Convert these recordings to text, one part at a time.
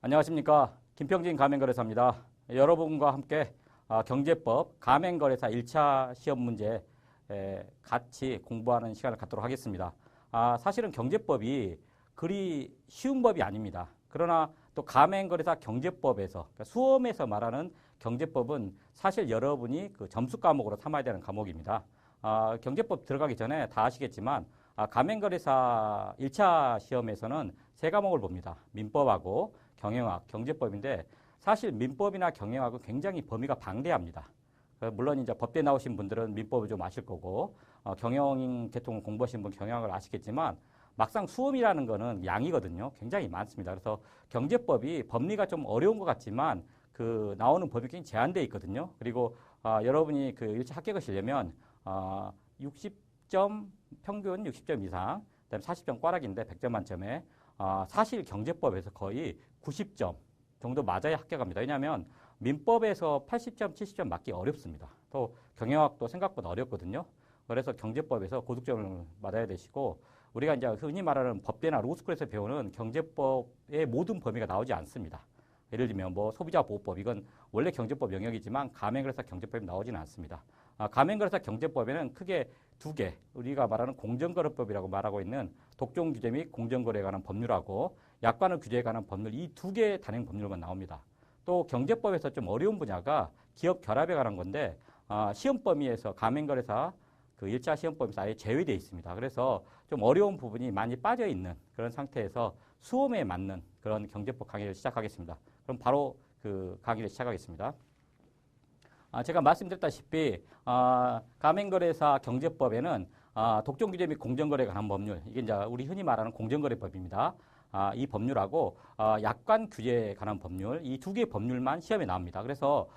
안녕하십니까. 김평진 가맹거래사입니다. 여러분과 함께 경제법 가맹거래사 1차 시험 문제 같이 공부하는 시간을 갖도록 하겠습니다. 사실은 경제법이 그리 쉬운 법이 아닙니다. 그러나 또 가맹거래사 경제법에서, 그러니까 수험에서 말하는 경제법은 사실 여러분이 그 점수 과목으로 삼아야 되는 과목입니다. 경제법 들어가기 전에 다 아시겠지만 가맹거래사 1차 시험에서는 세 과목을 봅니다. 민법하고 경영학, 경제법인데 사실 민법이나 경영학은 굉장히 범위가 방대합니다. 물론 이제 법대 나오신 분들은 민법을 좀 아실 거고 경영 계통을 공부하신 분 경영학을 아시겠지만 막상 수험이라는 거는 양이거든요. 굉장히 많습니다. 그래서 경제법이 법리가 좀 어려운 것 같지만 그 나오는 법이 굉장히 제한되어 있거든요. 그리고 여러분이 그 1차 합격하시려면 60점 평균 60점 이상, 그다음에 40점 꽈락인데 100점 만점에 사실 경제법에서 거의 90점 정도 맞아야 합격합니다. 왜냐하면 민법에서 80점, 70점 맞기 어렵습니다. 또 경영학도 생각보다 어렵거든요. 그래서 경제법에서 고득점을 맞아야 되시고 우리가 이제 흔히 말하는 법대나 로스쿨에서 배우는 경제법의 모든 범위가 나오지 않습니다. 예를 들면 뭐 소비자보호법 이건 원래 경제법 영역이지만 가맹거래사 경제법이 나오지는 않습니다. 가맹거래사 경제법에는 크게 두 개, 우리가 말하는 공정거래법이라고 말하고 있는 독점 규제 및 공정거래에 관한 법률하고 약관의 규제에 관한 법률 이 두 개의 단행 법률만 나옵니다. 또 경제법에서 좀 어려운 분야가 기업 결합에 관한 건데 시험 범위에서 가맹거래사 그 1차 시험 범위에서 아예 제외되어 있습니다. 그래서 좀 어려운 부분이 많이 빠져 있는 그런 상태에서 수험에 맞는 그런 경제법 강의를 시작하겠습니다. 그럼 바로 그 강의를 시작하겠습니다. 제가 말씀드렸다시피 가맹거래사 경제법에는 독점규제 및 공정거래에 관한 법률, 이게 이제 우리 흔히 말하는 공정거래법입니다. 이 법률하고 약관 규제에 관한 법률, 이 두 개의 법률만 시험에 나옵니다. 그래서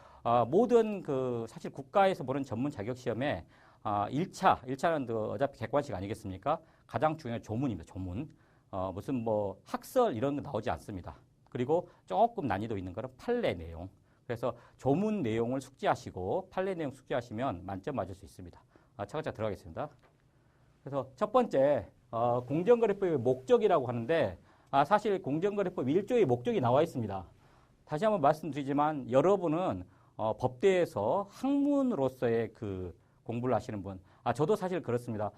모든 그 사실 국가에서 보는 전문 자격 시험에 1차는 어차피 객관식 아니겠습니까? 가장 중요한 조문입니다. 조문. 무슨 뭐 학설 이런 거 나오지 않습니다. 그리고 조금 난이도 있는 거는 판례 내용. 그래서 조문 내용을 숙지하시고 판례 내용 숙지하시면 만점 맞을 수 있습니다. 차근차근 들어가겠습니다. 그래서 첫 번째 공정거래법의 목적이라고 하는데 사실 공정거래법 1조의 목적이 나와 있습니다. 다시 한번 말씀드리지만 여러분은 법대에서 학문으로서의 그 공부를 하시는 분, 저도 사실 그렇습니다.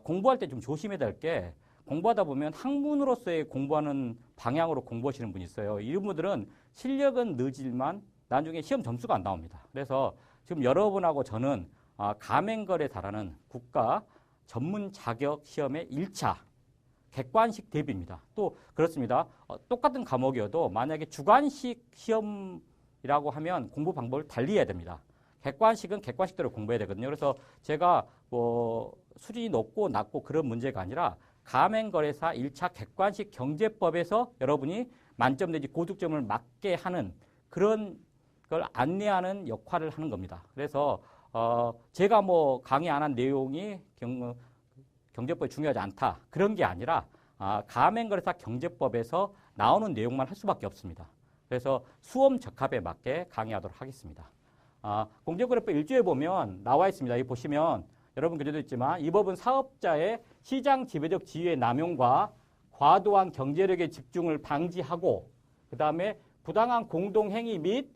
공부할 때 좀 조심해야 될 게 공부하다 보면 학문으로서의 공부하는 방향으로 공부하시는 분이 있어요. 이런 분들은 실력은 늦지만 나중에 시험 점수가 안 나옵니다. 그래서 지금 여러분하고 저는 가맹거래사라는 국가 전문 자격 시험의 1차 객관식 대비입니다. 또 그렇습니다. 똑같은 과목이어도 만약에 주관식 시험이라고 하면 공부 방법을 달리 해야 됩니다. 객관식은 객관식대로 공부해야 되거든요. 그래서 제가 뭐 수준이 높고 낮고 그런 문제가 아니라 가맹거래사 1차 객관식 경제법에서 여러분이 만점 내지 고득점을 맞게 하는 그런 걸 안내하는 역할을 하는 겁니다. 그래서 제가 뭐 강의 안 한 내용이 경제법이 중요하지 않다. 그런 게 아니라 가맹거래사 경제법에서 나오는 내용만 할 수밖에 없습니다. 그래서 수험 적합에 맞게 강의하도록 하겠습니다. 공정거래법 1조에 보면 나와 있습니다. 여기 보시면 여러분 그래도 있지만 이 법은 사업자의 시장 지배적 지위의 남용과 과도한 경제력의 집중을 방지하고 그 다음에 부당한 공동행위 및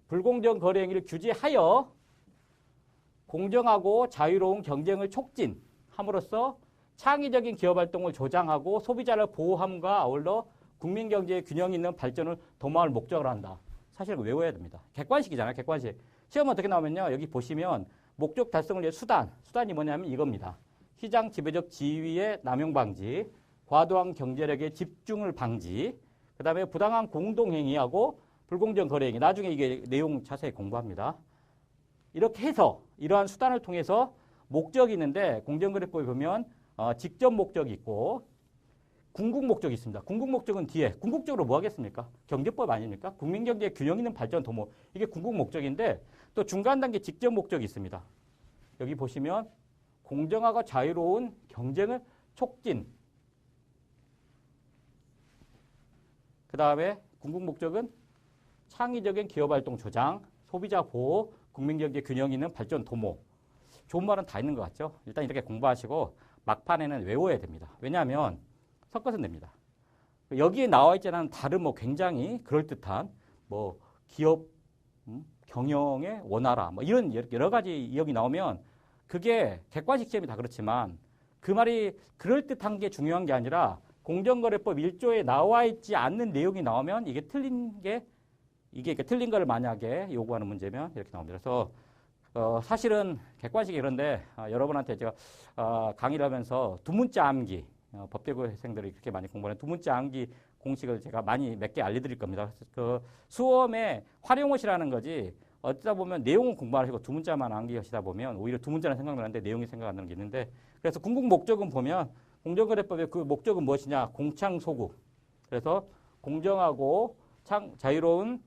불공정 거래 행위를 규제하여 공정하고 자유로운 경쟁을 촉진함으로써 창의적인 기업활동을 조장하고 소비자를 보호함과 아울러 국민경제의 균형 있는 발전을 도모할 목적으로 한다. 사실 외워야 됩니다. 객관식이잖아요. 객관식. 시험 어떻게 나오면요. 여기 보시면 목적 달성을 위해 수단이 뭐냐면 이겁니다. 시장 지배적 지위의 남용 방지, 과도한 경제력의 집중을 방지, 그 다음에 부당한 공동행위하고 불공정 거래행위. 나중에 이게 내용 자세히 공부합니다. 이렇게 해서 이러한 수단을 통해서 목적이 있는데 공정거래법에 보면 직접 목적이 있고 궁극 목적이 있습니다. 궁극 목적은 뒤에. 궁극적으로 뭐 하겠습니까? 경제법 아닙니까? 국민경제의 균형 있는 발전 도모. 이게 궁극 목적인데 또 중간 단계 직접 목적이 있습니다. 여기 보시면 공정하고 자유로운 경쟁을 촉진. 그 다음에 궁극 목적은 창의적인 기업활동 조장, 소비자 보호, 국민경제 균형 있는 발전 도모. 좋은 말은 다 있는 것 같죠? 일단 이렇게 공부하시고 막판에는 외워야 됩니다. 왜냐하면 섞어서 냅니다. 여기에 나와 있지 않은 다른 뭐 굉장히 그럴듯한 뭐 기업 경영의 원활화 뭐 이런 여러 가지 여기 나오면 그게 객관식 시험이 다 그렇지만 그 말이 그럴듯한 게 중요한 게 아니라 공정거래법 1조에 나와 있지 않는 내용이 나오면 이게 틀린 게 이게 틀린 걸 만약에 요구하는 문제면 이렇게 나옵니다. 그래서 사실은 객관식이 그런데 여러분한테 제가 강의를 하면서 두 문자 암기 법대고생들이 그렇게 많이 공부하는 두 문자 암기 공식을 제가 많이 몇 개 알려드릴 겁니다. 그래서 그 수험에 활용하시라는 거지 어쩌다 보면 내용은 공부하시고 두 문자만 암기하시다 보면 오히려 두 문자는 생각나는데 내용이 생각 안 나는 게 있는데 그래서 궁극 목적은 보면 공정거래법의 그 목적은 무엇이냐? 공창소국. 그래서 공정하고 자유로운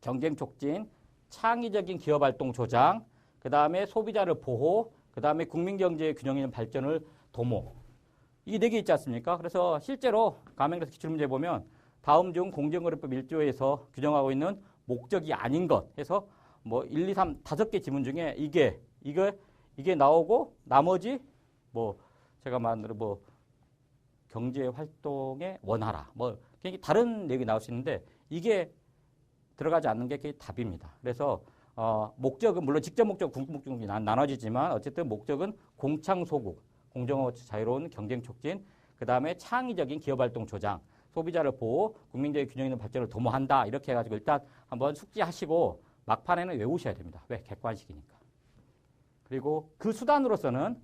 경쟁 촉진, 창의적인 기업활동 조장, 그 다음에 소비자를 보호, 그 다음에 국민경제의 균형 있는 발전을 도모. 이 네 개 있지 않습니까? 그래서 실제로 가맹그래서 기출문제 보면 다음 중 공정거래법 1조에서 규정하고 있는 목적이 아닌 것 해서 뭐 1, 2, 3, 5개 지문 중에 이게 나오고 나머지 뭐 제가 말한 뭐 경제활동의 원활화 뭐 다른 내용이 나올 수 있는데 이게 들어가지 않는 게 그게 답입니다. 그래서 목적은 물론 직접 목적, 궁극 목적이 나눠지지만 어쨌든 목적은 공창소국, 공정하고 자유로운 경쟁 촉진, 그 다음에 창의적인 기업활동 조장, 소비자를 보호, 국민적인 균형 있는 발전을 도모한다. 이렇게 해가지고 일단 한번 숙지하시고 막판에는 외우셔야 됩니다. 왜? 객관식이니까. 그리고 그 수단으로서는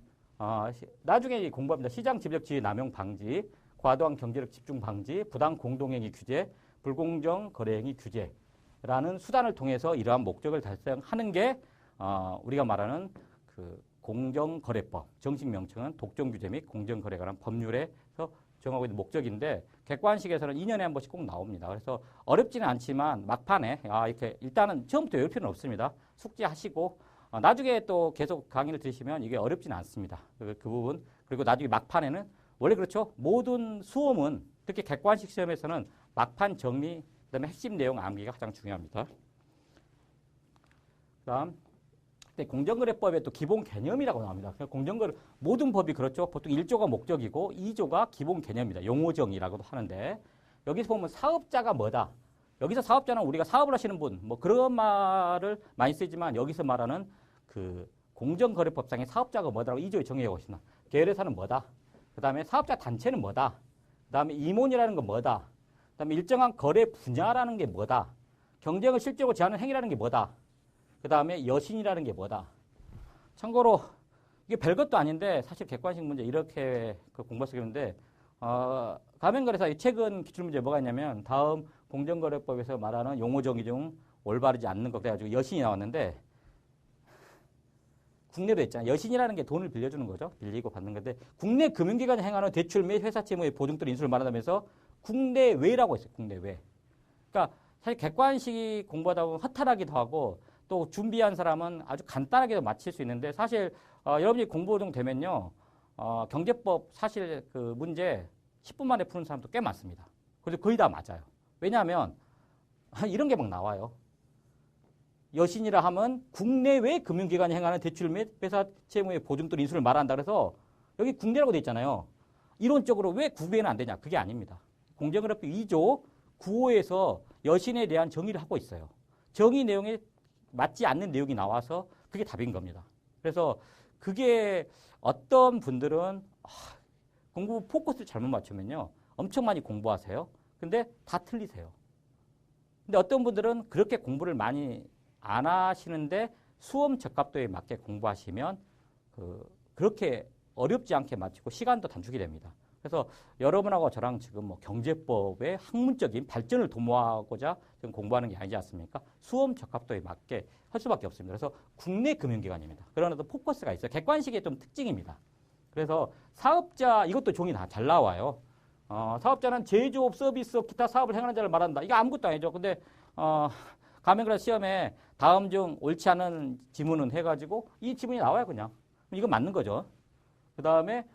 나중에 공부합니다. 시장 지배력 지위 남용 방지, 과도한 경제력 집중 방지, 부당 공동행위 규제, 불공정 거래행위 규제라는 수단을 통해서 이러한 목적을 달성하는 게 우리가 말하는 그 공정거래법, 정식 명칭은 독점규제 및 공정거래에 관한 법률에서 정하고 있는 목적인데 객관식에서는 2년에 한 번씩 꼭 나옵니다. 그래서 어렵지는 않지만 막판에 이렇게 일단은 처음부터 외울 필요는 없습니다. 숙지하시고 나중에 또 계속 강의를 들으시면 이게 어렵지는 않습니다. 그 부분. 그리고 나중에 막판에는 원래 그렇죠. 모든 수험은 특히 객관식 시험에서는 막판 정리, 그다음에 핵심 내용 암기가 가장 중요합니다. 그다음 공정거래법의 또 기본 개념이라고 나옵니다. 공정거래 모든 법이 그렇죠. 보통 1조가 목적이고 2조가 기본 개념입니다. 용어정의라고도 하는데 여기서 보면 사업자가 뭐다. 여기서 사업자는 우리가 사업을 하시는 분, 뭐 그런 말을 많이 쓰지만 여기서 말하는 그 공정거래법상의 사업자가 뭐다라고 2조에 정의하고 있습니다. 계열회사는 뭐다. 그 다음에 사업자 단체는 뭐다. 그 다음에 임원이라는 건 뭐다. 그 다음에 일정한 거래 분야라는 게 뭐다. 경쟁을 실제로 제하는 행위라는 게 뭐다. 그 다음에 여신이라는 게 뭐다. 참고로 이게 별것도 아닌데 사실 객관식 문제 이렇게 공부하시겠는데 가맹거래사 최근 기출문제 뭐가 있냐면 다음 공정거래법에서 말하는 용어정의 중 올바르지 않는 것 그래가지고 여신이 나왔는데 국내도 있잖아요. 여신이라는 게 돈을 빌려주는 거죠. 빌리고 받는 건데 국내 금융기관이 행하는 대출 및 회사 채무의 보증 또는 인수를 말한다면서 국내외라고 했어요. 국내외. 그러니까 사실 객관식 공부하다 보면 허탈하기도 하고 또 준비한 사람은 아주 간단하게도 맞힐 수 있는데 사실 여러분이 공부 좀 되면요. 경제법 사실 그 문제 10분 만에 푸는 사람도 꽤 많습니다. 그래서 거의 다 맞아요. 왜냐하면 이런 게 막 나와요. 여신이라 하면 국내외 금융기관이 행하는 대출 및 회사 채무의 보증 또는 인수를 말한다. 그래서 여기 국내라고 돼 있잖아요. 이론적으로 왜 국외는 안 되냐? 그게 아닙니다. 공정거래법 2조 9호에서 여신에 대한 정의를 하고 있어요. 정의 내용에 맞지 않는 내용이 나와서 그게 답인 겁니다. 그래서 그게 어떤 분들은 공부 포커스를 잘못 맞추면요. 엄청 많이 공부하세요. 근데 다 틀리세요. 근데 어떤 분들은 그렇게 공부를 많이 안 하시는데 수험 적합도에 맞게 공부하시면 그렇게 어렵지 않게 맞추고 시간도 단축이 됩니다. 그래서 여러분하고 저랑 지금 뭐 경제법의 학문적인 발전을 도모하고자 지금 공부하는 게 아니지 않습니까? 수험 적합도에 맞게 할 수밖에 없습니다. 그래서 국내 금융기관입니다. 그러나 또 포커스가 있어요. 객관식의 좀 특징입니다. 그래서 사업자 이것도 종이 다 잘 나와요. 사업자는 제조업, 서비스업, 기타 사업을 행하는 자를 말한다. 이거 아무것도 아니죠. 근데 가맹그래서 시험에 다음 중 옳지 않은 지문은 해가지고 이 지문이 나와요 그냥. 이거 맞는 거죠. 그 다음에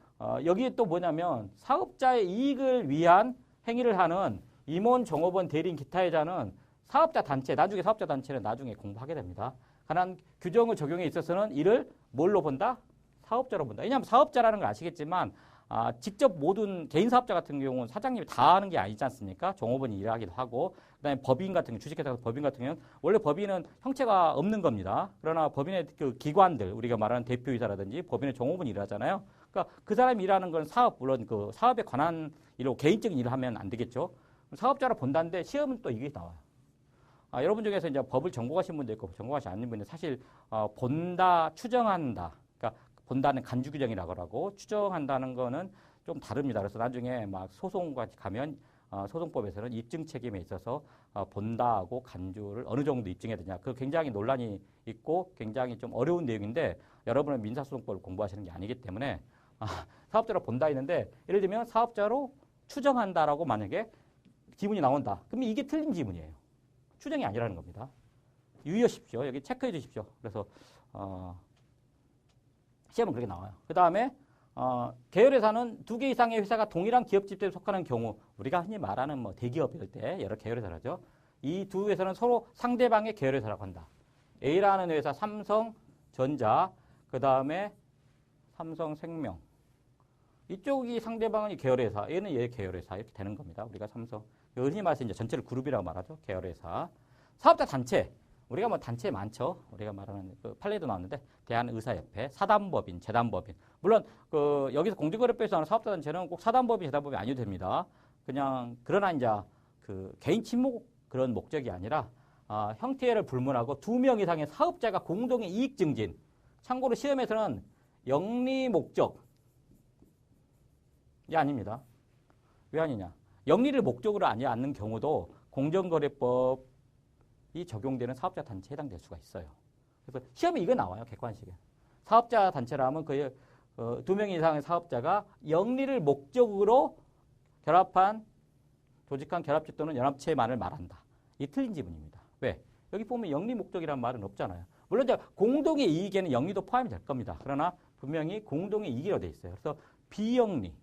여기에 또 뭐냐면 사업자의 이익을 위한 행위를 하는 임원, 종업원, 대리인, 기타의 자는 사업자 단체, 나중에 사업자 단체는 나중에 공부하게 됩니다. 관한 규정을 적용에 있어서는 이를 뭘로 본다? 사업자로 본다. 왜냐하면 사업자라는 걸 아시겠지만 직접 모든 개인 사업자 같은 경우는 사장님이 다 하는 게 아니지 않습니까? 종업원이 일하기도 하고, 그다음에 법인 같은 경우, 주식회사 법인 같은 경우는 원래 법인은 형체가 없는 겁니다. 그러나 법인의 그 기관들, 우리가 말하는 대표이사라든지 법인의 종업원이 일하잖아요. 그러니까 그 사람이 일하는 건 사업, 물론 그 사업에 관한 일로 개인적인 일을 하면 안 되겠죠. 사업자로 본다는데 시험은 또 이게 나와요. 여러분 중에서 이제 법을 전공하신 분도 있고 전공하지 않는 분들 사실 본다, 추정한다. 그러니까 본다는 간주 규정이라고 하고 추정한다는 거는 좀 다릅니다. 그래서 나중에 막 소송까지 가면 소송법에서는 입증 책임에 있어서 본다하고 간주를 어느 정도 입증해야 되냐. 그 굉장히 논란이 있고 굉장히 좀 어려운 내용인데 여러분은 민사소송법을 공부하시는 게 아니기 때문에 사업자로 본다 했는데 예를 들면 사업자로 추정한다라고 만약에 지문이 나온다. 그러면 이게 틀린 지문이에요. 추정이 아니라는 겁니다. 유의하십시오. 여기 체크해 주십시오. 그래서 시험은 그렇게 나와요. 그 다음에 계열회사는 2개 이상의 회사가 동일한 기업 집단에 속하는 경우 우리가 흔히 말하는 뭐 대기업일 때 여러 계열회사라죠. 이 두 회사는 서로 상대방의 계열회사라고 한다. A라는 회사 삼성전자, 그 다음에 삼성생명. 이쪽이 상대방은 계열회사, 얘는 얘 계열회사 이렇게 되는 겁니다. 우리가 삼성. 흔히 말해서 이제 전체를 그룹이라고 말하죠. 계열회사. 사업자 단체. 우리가 뭐 단체 많죠. 우리가 말하는 그 판례도 나왔는데 대한의사협회, 사단법인, 재단법인. 물론 그 여기서 공정거래법에서 하는 사업자 단체는 꼭 사단법인, 재단법인 아니어도 됩니다. 그냥 그러나 이제 그 개인 친목 그런 목적이 아니라 형태를 불문하고 2명 이상의 사업자가 공동의 이익 증진. 참고로 시험에서는 영리 목적이 아닙니다. 왜 아니냐? 영리를 목적으로 하지 않는 경우도 공정거래법이 적용되는 사업자 단체에 해당될 수가 있어요. 그래서 시험에 이거 나와요. 객관식에. 사업자 단체라면 그 2명 이상의 사업자가 영리를 목적으로 결합한 조직한 결합체 또는 연합체만을 말한다. 이 틀린 지문입니다. 왜? 여기 보면 영리 목적이라는 말은 없잖아요. 물론 이제 공동의 이익에는 영리도 포함이 될 겁니다. 그러나 분명히 공동의 이익이라고 돼 있어요. 그래서 비영리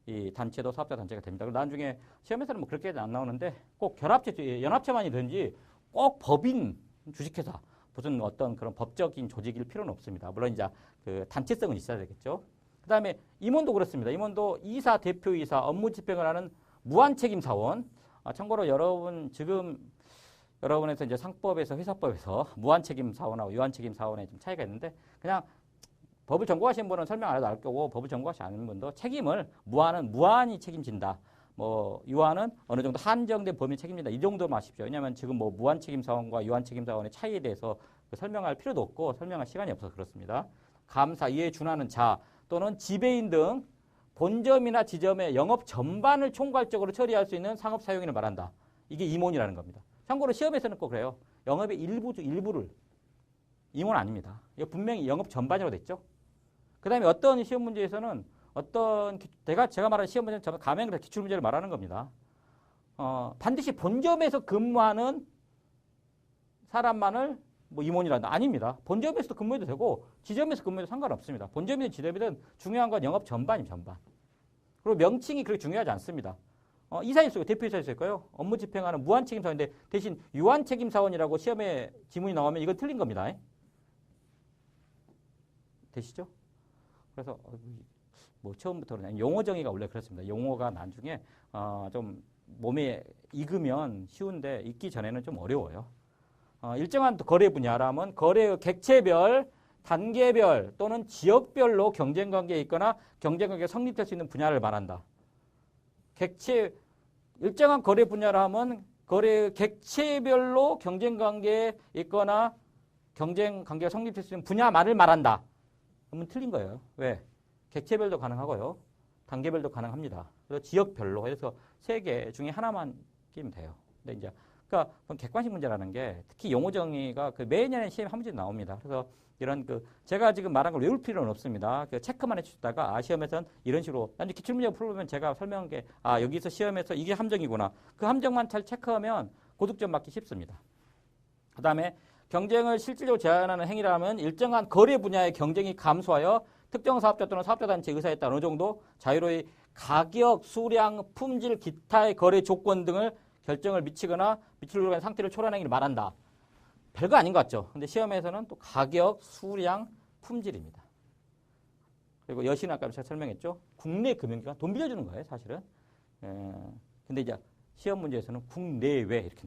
이 단체도 사업자 단체가 됩니다. 나중에 시험에서는 뭐 그렇게 안 나오는데 꼭 결합체, 연합체만이든지 꼭 법인 주식회사 무슨 어떤 그런 법적인 조직일 필요는 없습니다. 물론 이제 그 단체성은 있어야 되겠죠. 그 다음에 임원도 그렇습니다. 임원도 이사, 대표이사, 업무 집행을 하는 무한책임 사원. 참고로 여러분 지금 여러분에서 이제 상법에서 회사법에서 무한책임 사원하고 유한책임 사원에 좀 차이가 있는데 그냥 법을 전공하신 분은 설명 안 해도 알 거고 법을 전공하지 않은 분도 책임을 무한은 무한히 책임진다. 뭐 유한은 어느 정도 한정된 범위 책임진다. 이 정도만 아십시오. 왜냐하면 지금 뭐 무한책임 사원과 유한책임 사원의 차이에 대해서 설명할 필요도 없고 설명할 시간이 없어서 그렇습니다. 감사, 이에 준하는 자 또는 지배인 등 본점이나 지점의 영업 전반을 총괄적으로 처리할 수 있는 상업 사용인을 말한다. 이게 임원이라는 겁니다. 참고로 시험에서는 꼭 그래요. 영업의 일부를 임원 아닙니다. 이거 분명히 영업 전반이라고 됐죠. 그 다음에 어떤 시험 문제에서는 어떤 제가 말하는 시험 문제는 가맹 기출 문제를 말하는 겁니다. 반드시 본점에서 근무하는 사람만을 뭐 임원이란다. 아닙니다. 본점에서도 근무해도 되고 지점에서 근무해도 상관없습니다. 본점이든 지점이든 중요한 건 영업 전반입니다. 전반. 그리고 명칭이 그렇게 중요하지 않습니다. 이사일 수 있고 대표이사일 수 있고요. 업무 집행하는 무한책임사원인데 대신 유한책임사원이라고 시험에 지문이 나오면 이건 틀린 겁니다. 되시죠? 그래서 뭐 처음부터는 용어 정의가 원래 그렇습니다. 용어가 나중에 좀 몸에 익으면 쉬운데 익기 전에는 좀 어려워요. 일정한 거래 분야라면 거래의 객체별, 단계별 또는 지역별로 경쟁관계에 있거나 경쟁관계가 성립될 수 있는 분야를 말한다. 일정한 거래 분야라면 거래의 객체별로 경쟁관계에 있거나 경쟁관계가 성립될 수 있는 분야만을 말한다. 그러면 틀린 거예요. 왜? 객체별도 가능하고요. 단계별도 가능합니다. 그래서 지역별로 해서 3개 중에 하나만 끼면 돼요. 근데 이제 그러니까 객관식 문제라는 게 특히 용어 정의가 매년에 시험에 한 문제 나옵니다. 그래서 이런 제가 지금 말한 걸 외울 필요는 없습니다. 체크만 해주다가 시험에서는 이런 식으로 나중에 기출문제 풀어보면 제가 설명한 게 여기서 시험에서 이게 함정이구나. 그 함정만 잘 체크하면 고득점 받기 쉽습니다. 그 다음에 경쟁을 실질적으로 제한하는 행위라면 일정한 거래 분야의 경쟁이 감소하여 특정 사업자 또는 사업자단체 의사에 따라 어느 정도 자유로이 가격, 수량, 품질, 기타의 거래 조건 등을 결정을 미치거나 미치려고 하는 상태를 초래하는 행위를 말한다. 별거 아닌 것 같죠. 근데 시험에서는 또 가격, 수량, 품질입니다. 그리고 여신은 아까 제가 설명했죠. 국내 금융기관 돈 빌려주는 거예요, 사실은. 근데 이제 시험 문제에서는 국내외 이렇게